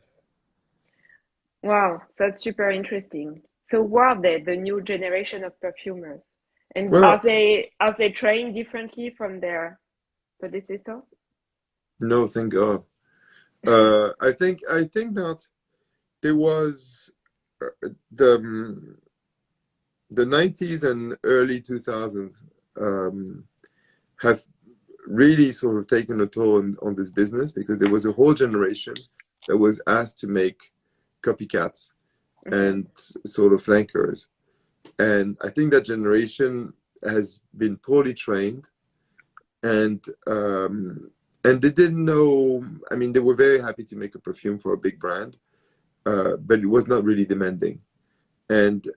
Wow, that's super interesting. So what are they, the new generation of perfumers? And Well, are they trained differently from their predecessors? No, thank God. I think that there was the 90s and early 2000s have really sort of taken a toll on this business, because there was a whole generation that was asked to make copycats and sort of flankers. And I think that generation has been poorly trained, and they didn't know. I mean, they were very happy to make a perfume for a big brand, but it was not really demanding. And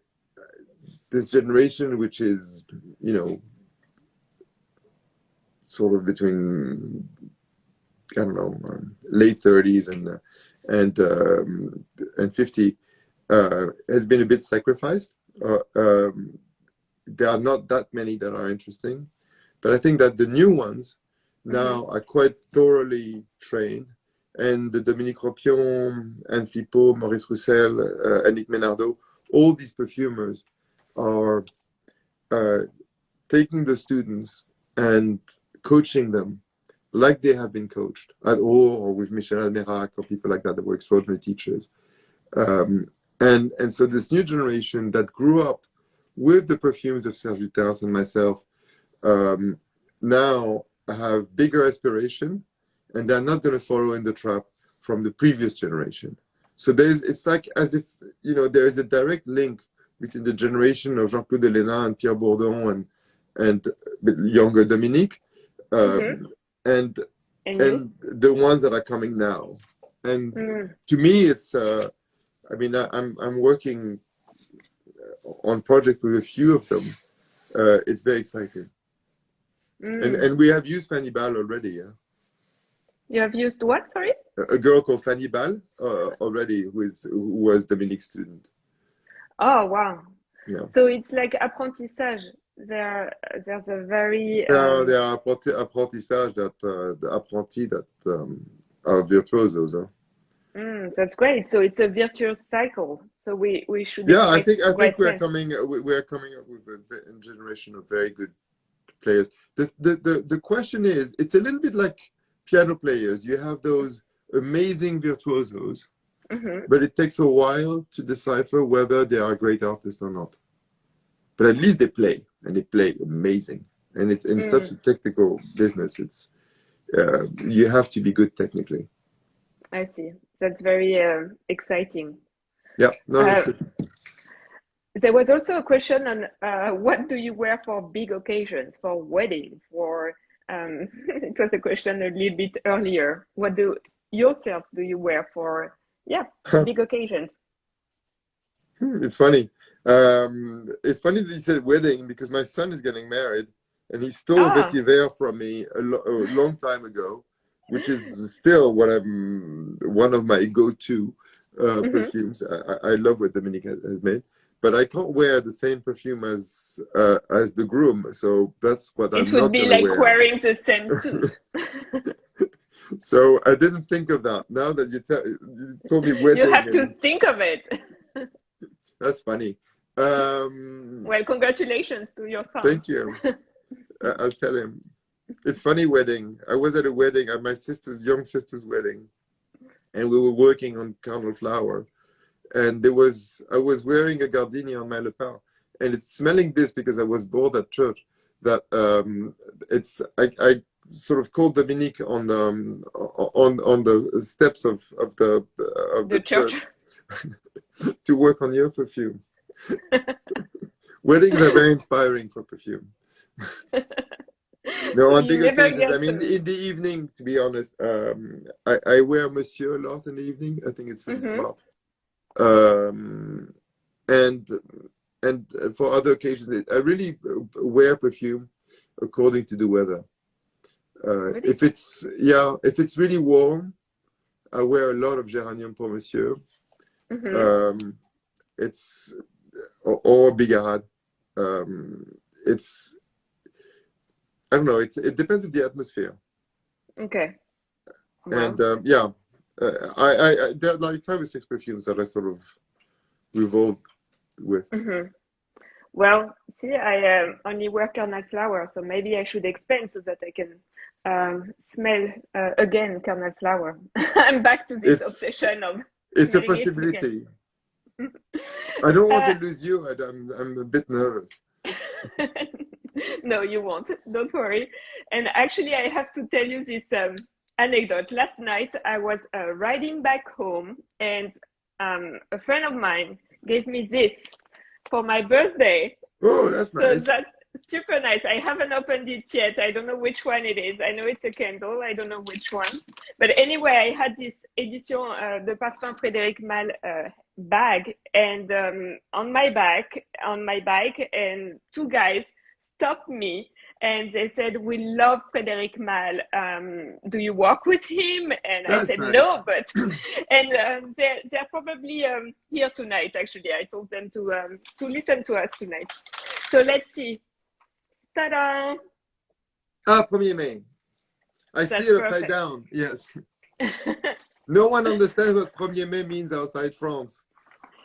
this generation, which is, you know, sort of between, I don't know, late 30s and 50, has been a bit sacrificed. There are not that many that are interesting, but I think that the new ones now are quite thoroughly trained, and the Dominique Ropion, Anne Flippo, Maurice Roussel, Annick Menardo, all these perfumers are taking the students and coaching them like they have been coached at Or or with Michel Almerac or people like that were extraordinary teachers. And so this new generation that grew up with the perfumes of Serge Lutens and myself now have bigger aspiration, and they're not going to follow in the trap from the previous generation. So it's like as if, you know, there is a direct link between the generation of Jean-Claude Helena and Pierre Bourdon and younger Dominique, and the ones that are coming now. And to me, it's I mean, I'm working on projects with a few of them. It's very exciting. And we have used Fanny Ball already, yeah. You have used what, sorry? A girl called Fanny Ball already, who was Dominique's student. Oh, wow. Yeah. So it's like apprentissage. There's a very... There are apprentissage that the apprentis that are virtuosos. Huh? That's great. So it's a virtuous cycle. So we should. Yeah, I think we're coming up with a generation of very good players. The question is, it's a little bit like piano players. You have those amazing virtuosos, but it takes a while to decipher whether they are great artists or not. But at least they play, and they play amazing. And it's in such a technical business. It's you have to be good technically. I see. That's very exciting. Yeah. No, that's good. There was also a question on what do you wear for big occasions, for wedding, for it was a question a little bit earlier. What do you wear for big occasions? It's funny. It's funny that you said wedding because my son is getting married, and he stole Ah, vetiver from me a long time ago, which is still what I'm one of my go-to mhm. perfumes. I love what Dominique has made, but I can't wear the same perfume as the groom, so that's what It I'm would not be gonna like wear. wearing the same suit. So I didn't think of that. Now that you told me You wedding, have to and think of it. that's funny. Um, Well, congratulations to your son. Thank you. I'll tell him. It's funny wedding. I was at a wedding, at my young sister's wedding, and we were working on cardinal flower. And I was wearing a gardenia on my lapel, and it's smelling this because I was bored at church. That I sort of called Dominique on the steps of The the church. church to work on your perfume. Weddings are very inspiring for perfume. No, So on you big never occasions. I get mean, in the evening, to be honest, I wear Monsieur a lot in the evening. I think it's really Mhm. smart. Um, and and for other occasions, I really wear perfume according to the weather. Really? If it's really warm, I wear a lot of Géranium pour Monsieur. Mhm. Um, it's or Bigarade. It's I don't know. It depends on the atmosphere. Okay. And Well. yeah, there are like 5 or 6 perfumes that I sort of revolve with. Mhm. Well, see, I only wear Kernel flower, so maybe I should expand so that I can smell again Kernel flower. I'm back to this It's obsession of it's a smelling it again. possibility. I don't want Uh, to lose you. I'm a bit nervous. no, you won't. Don't worry. And actually, I have to tell you this anecdote. Last night, I was riding back home, and a friend of mine gave me this for my birthday. Oh, that's So nice. that's super nice. I haven't opened it yet. I don't know which one it is. I know it's a candle. I don't know which one. But anyway, I had this Editions de Parfums Frédéric Malle bag, and on my bike, and 2 guys stopped me and they said, "We love Frédéric Malle. Do you work with him?" And I That's said, nice. "No, but," and they're probably here tonight. Actually, I told them to listen to us tonight. So let's see. Ta-da! Ah, 1er Mai. I see That's it upside perfect. down. Yes. No one understands what 1er Mai means outside France.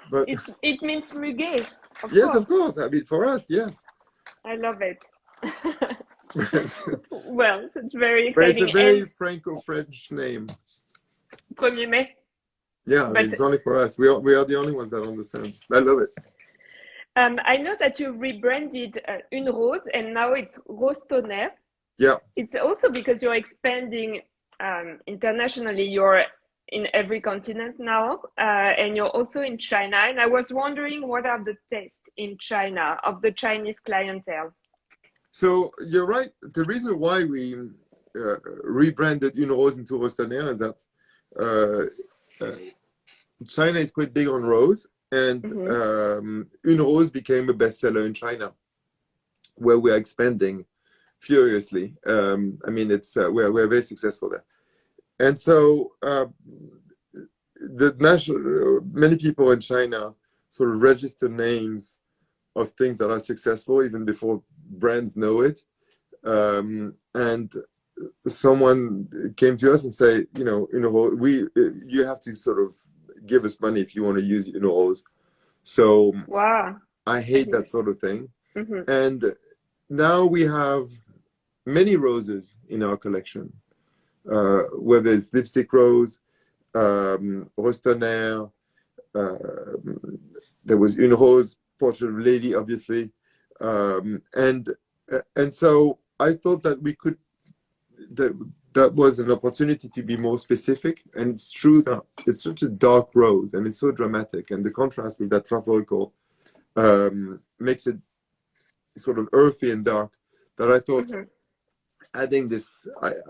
But It means muguet, of yes, course. of course. I mean, for us, yes. I love it. Well, it's very But it's a exciting. very And Franco-French name. 1er Mai. Yeah, I mean, But it's only for us. We are the only ones that understand. I love it. I know that you rebranded Une Rose and now it's Rose Tonnerre. Yeah. It's also because you're expanding internationally. You're in every continent now, and you're also in China. And I was wondering, what are the tastes in China of the Chinese clientele? So you're right. The reason why we rebranded Une Rose into Rose Tonnerre is that uh, China is quite big on rose, and Mm-hmm. Une Rose became a bestseller in China, where we are expanding furiously. I mean, it's we're very successful there, and so the national many people in China sort of register names of things that are successful even before brands know it. And someone came to us and say, you have to sort of give us money if you want to use Rose. So Wow. I hate that sort of thing. Mm-hmm. And now we have many roses in our collection, whether it's lipstick rose, rose tonnerre, there was Une Rose, portrait of lady, obviously, and so I thought that we could that was an opportunity to be more specific. And it's true that it's such a dark rose and it's so dramatic, and the contrast with that truffle coal makes it sort of earthy and dark, that I thought Mm-hmm. adding this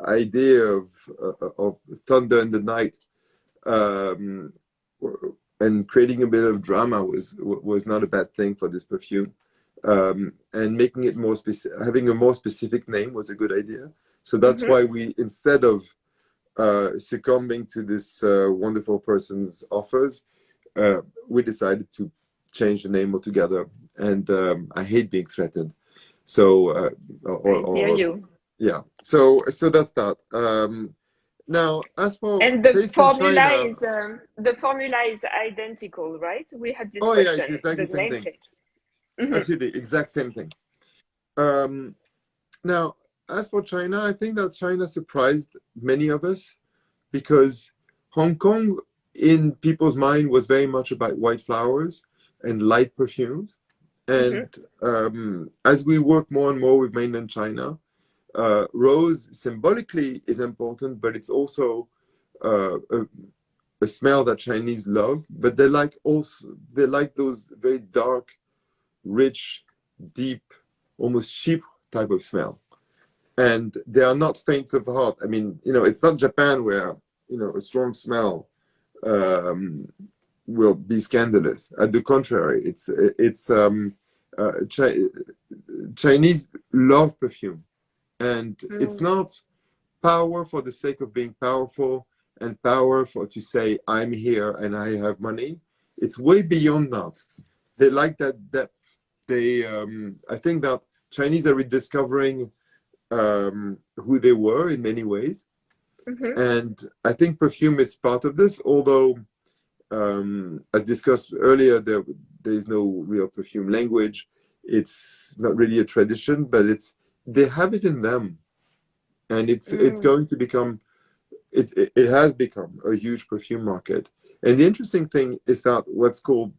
idea of thunder in the night, and creating a bit of drama was not a bad thing for this perfume. And making it more specific, having a more specific name was a good idea. So that's why we, instead of succumbing to this wonderful person's offers, we decided to change the name altogether. And I hate being threatened. So, I hear you. yeah. So that's that. Now, as for And the taste in formula China, is identical, right? We had this oh yeah, it's question. exactly The the same name thing. change. Absolutely, exact same thing. Now, as for China, I think that China surprised many of us because Hong Kong, in people's mind, was very much about white flowers and light perfumes. And as we work more and more with mainland China, rose symbolically is important, but it's also a smell that Chinese love. But they like those very dark, rich, deep, almost sheep type of smell. And they are not faint of heart. I mean, it's not Japan where, a strong smell will be scandalous. At the contrary, Chinese love perfume. And it's not power for the sake of being powerful and power for to say, I'm here and I have money. It's way beyond that. They like that depth. I think that Chinese are rediscovering who they were in many ways. And I think perfume is part of this, although, as discussed earlier, there is no real perfume language. It's not really a tradition, but they have it in them. And it's going to become, it has become a huge perfume market. And the interesting thing is that what's called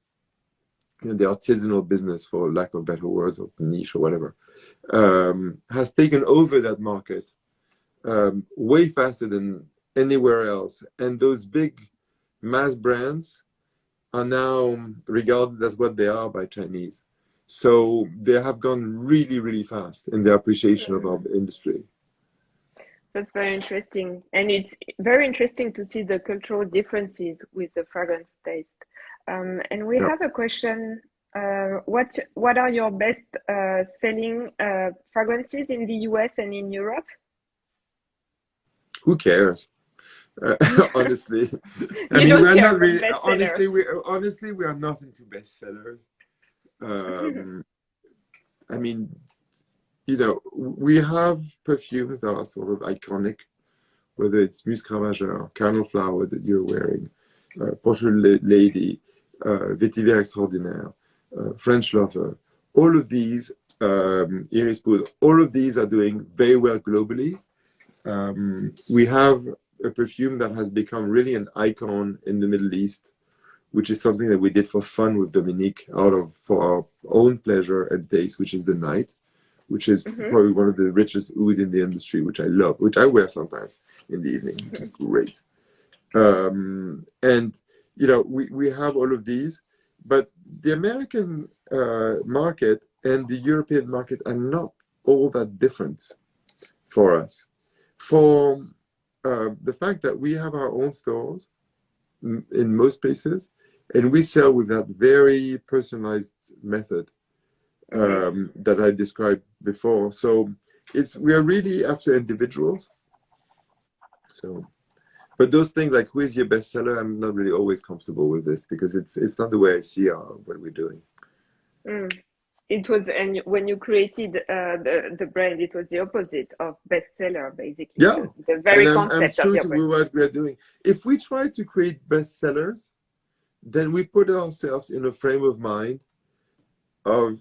the artisanal business, for lack of better words, or niche or whatever, has taken over that market way faster than anywhere else. And those big mass brands are now regarded as what they are by Chinese. So they have gone really, really fast in the appreciation of our industry. That's very interesting. And it's very interesting to see the cultural differences with the fragrance taste. And we have a question. What are your best selling fragrances in the US and in Europe? Who cares? Honestly, I mean, we're not really. Honestly, we are not into bestsellers. I mean, we have perfumes that are sort of iconic, whether it's Musc Ravageur, Cardinal Flower that you're wearing, Portrait Lady, Vetiver Extraordinaire, French Lover. All of these, Iris Poudre, all of these are doing very well globally. We have a perfume that has become really an icon in the Middle East, which is something that we did for fun with Dominique for our own pleasure and taste, which is the Night, which is probably one of the richest oud in the industry, which I love, which I wear sometimes in the evening, which is great. And, we have all of these, but the American market and the European market are not all that different for us. For the fact that we have our own stores in most places, and we sell with that very personalized method that I described before. So we are really after individuals. So, but those things like who is your bestseller, I'm not really always comfortable with this because it's not the way I see what we're doing. It was, and when you created the brand, it was the opposite of bestseller, basically. Yeah, the very and concept I'm of true your to brand. what we're doing. If we try to create bestsellers, then we put ourselves in a frame of mind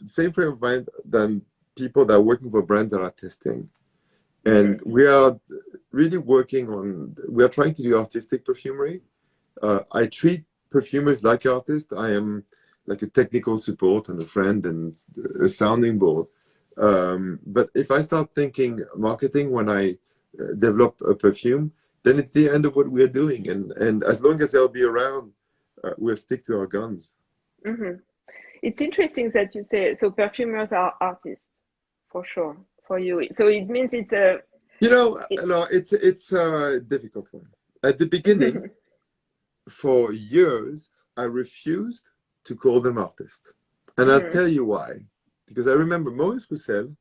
same frame of mind than people that are working for brands that are testing. And we are really we are trying to do artistic perfumery. I treat perfumers like artists. I am like a technical support and a friend and a sounding board. But if I start thinking marketing when I develop a perfume, then it's the end of what we're doing. And as long as they'll be around, we'll stick to our guns. It's interesting that you say, so perfumers are artists, for sure, for you. So it means it's a... it's a difficult one. At the beginning, for years, I refused to call them artists. And I'll tell you why. Because I remember Maurice Roussel,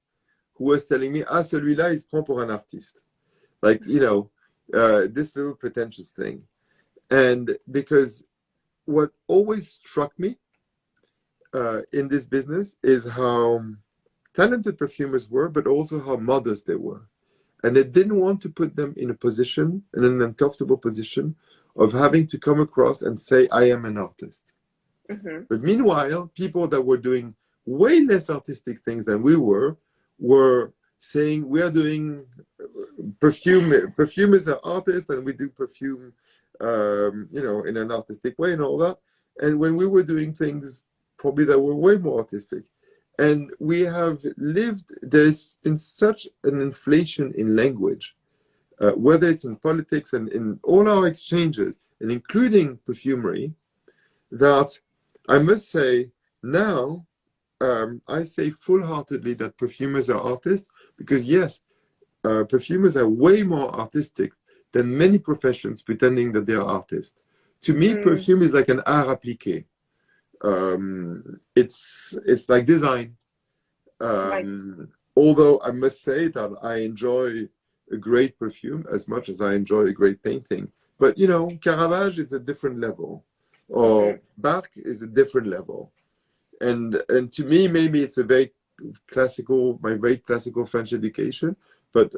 who was telling me, ah, celui-là, il se prend pour un artiste. Like, you know, this little pretentious thing. And because what always struck me in this business is how talented perfumers were, but also how modest they were. And they didn't want to put them in a position, in an uncomfortable position, of having to come across and say, I am an artist. But meanwhile, people that were doing way less artistic things than we were saying, we are doing perfume. Perfumers are artists, and we do perfume, you know, in an artistic way and all that. And when we were doing things probably that were way more artistic. And we have lived, there's been such an inflation in language, whether it's in politics and in all our exchanges, and including perfumery, that I must say now, I say full-heartedly that perfumers are artists, because yes, perfumers are way more artistic than many professions pretending that they are artists. To me, perfume is like an art appliqué. It's like design. Right. Although I must say that I enjoy a great perfume as much as I enjoy a great painting. But you know, Caravage is a different level, or Bach is a different level. And to me, maybe it's a very classical, my very classical French education. But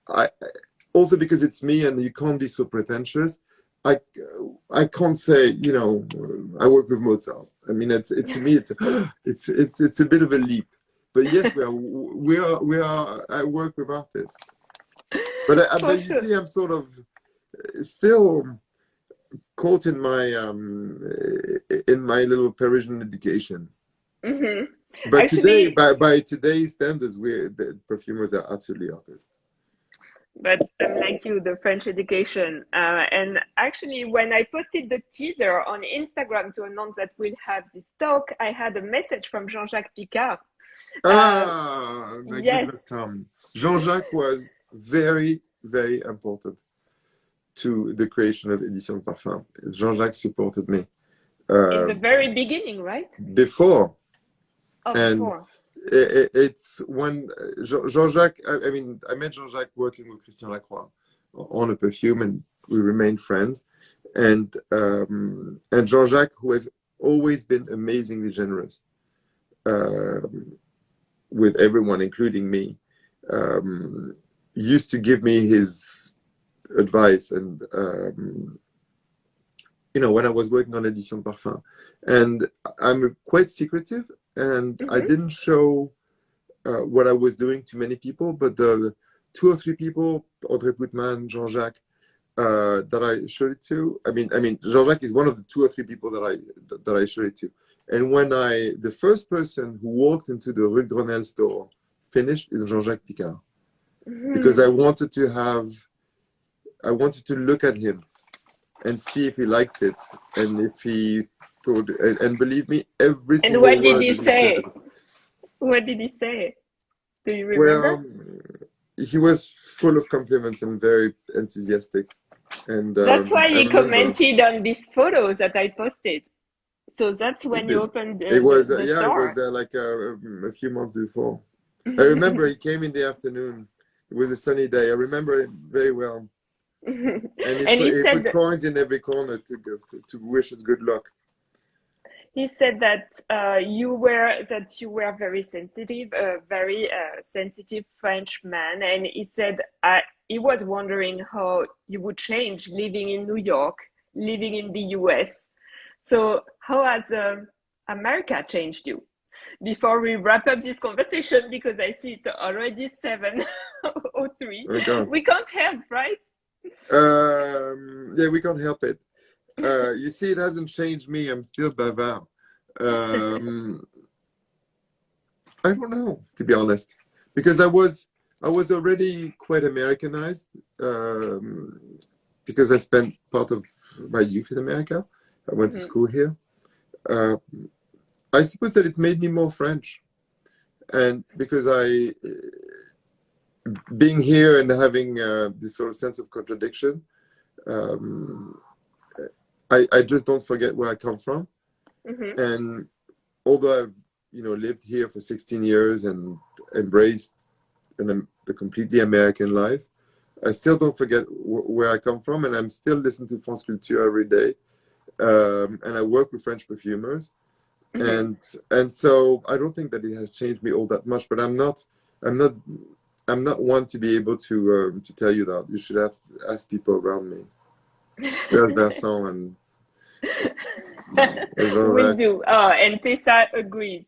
I also, because it's me and you can't be so pretentious, I can't say, you know, I work with Mozart. I mean, to me, it's a bit of a leap. But yes, we are. I work with artists. But you see, I'm sort of still caught in my little Parisian education. But actually, today, by today's standards, the perfumers are absolutely artists. But like you, the French education. And actually, when I posted the teaser on Instagram to announce that we'll have this talk, I had a message from Jean-Jacques Picard. My yes. good luck, Tom. Jean-Jacques was very, very important to the creation of Editions de Parfums. Jean-Jacques supported me. In the very beginning, right? Before. Before. It's when Jean-Jacques, I mean, I met Jean-Jacques working with Christian Lacroix on a perfume, and we remained friends. And Jean-Jacques, who has always been amazingly generous with everyone, including me, used to give me his advice. And, you know, when I was working on Editions de Parfums. And I'm quite secretive, and I didn't show what I was doing to many people, but the 2 or 3 people, Audrey Putman, Jean-Jacques, that I showed it to. I mean, Jean-Jacques is one of the 2 or 3 people that I showed it to. And when the first person who walked into the Rue Grenelle store finished is Jean-Jacques Picard, because I wanted to look at him and see if he liked it, and if he thought, and believe me, every single word. And what did he say? What did he say? Do you remember? Well, he was full of compliments and very enthusiastic. And that's why he commented on these photos that I posted. So that's when you opened the store. It was like a few months before. I remember he came in the afternoon. It was a sunny day. I remember it very well. And he put coins in every corner to wish us good luck. He said that you were very sensitive, a very sensitive French man, and he said he was wondering how you would change living in New York, living in the US. So how has America changed you? Before we wrap up this conversation, because I see it's already 7:03. Oh, we can't help, right? Yeah, we can't help it. You see, it hasn't changed me. I'm still bavard. I don't know, to be honest, because I was already quite Americanized, because I spent part of my youth in America. I went to school here. I suppose that it made me more French, and because being here and having this sort of sense of contradiction, I just don't forget where I come from. Mm-hmm. And although I've, lived here for 16 years and embraced the completely American life, I still don't forget where I come from, and I'm still listening to France Culture every day. And I work with French perfumers, Mm-hmm. and so I don't think that it has changed me all that much. But I'm not, I'm not one to be able to tell you that. You should have asked people around me. There's Vincent and Will Jean-Jacques. do. Oh, and Tessa agrees.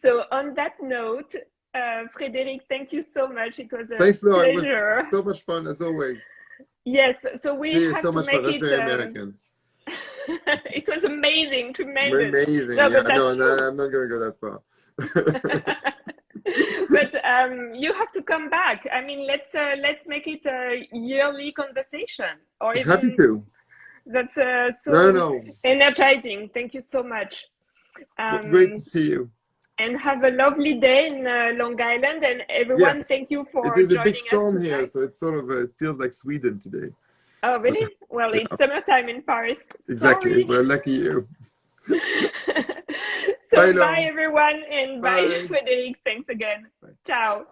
So on that note, Frédéric, thank you so much. It was a Thanks, Laura. It was pleasure. so much fun as always. Yes, so we Yeah, have so to much fun. make That's it. very American. It was amazing, tremendous. Amazing. No, Yeah, but no, that's no, true. I'm not going to go that far. But you have to come back. I mean, let's make it a yearly conversation, or Happy even to. that's No, so no, energizing. Thank you so much. no. Great to Um, see you. and have a lovely day in Long Island. And everyone, Yes, thank you it for is a big joining us storm here, tonight. so it's sort of it feels like Sweden today. Oh, really? Well, it's Yeah, summertime in Paris. exactly. Sorry. Well, lucky you. Bye, So bye Laurent. everyone, and bye Bye. Frédéric. Thanks again. Bye. Ciao.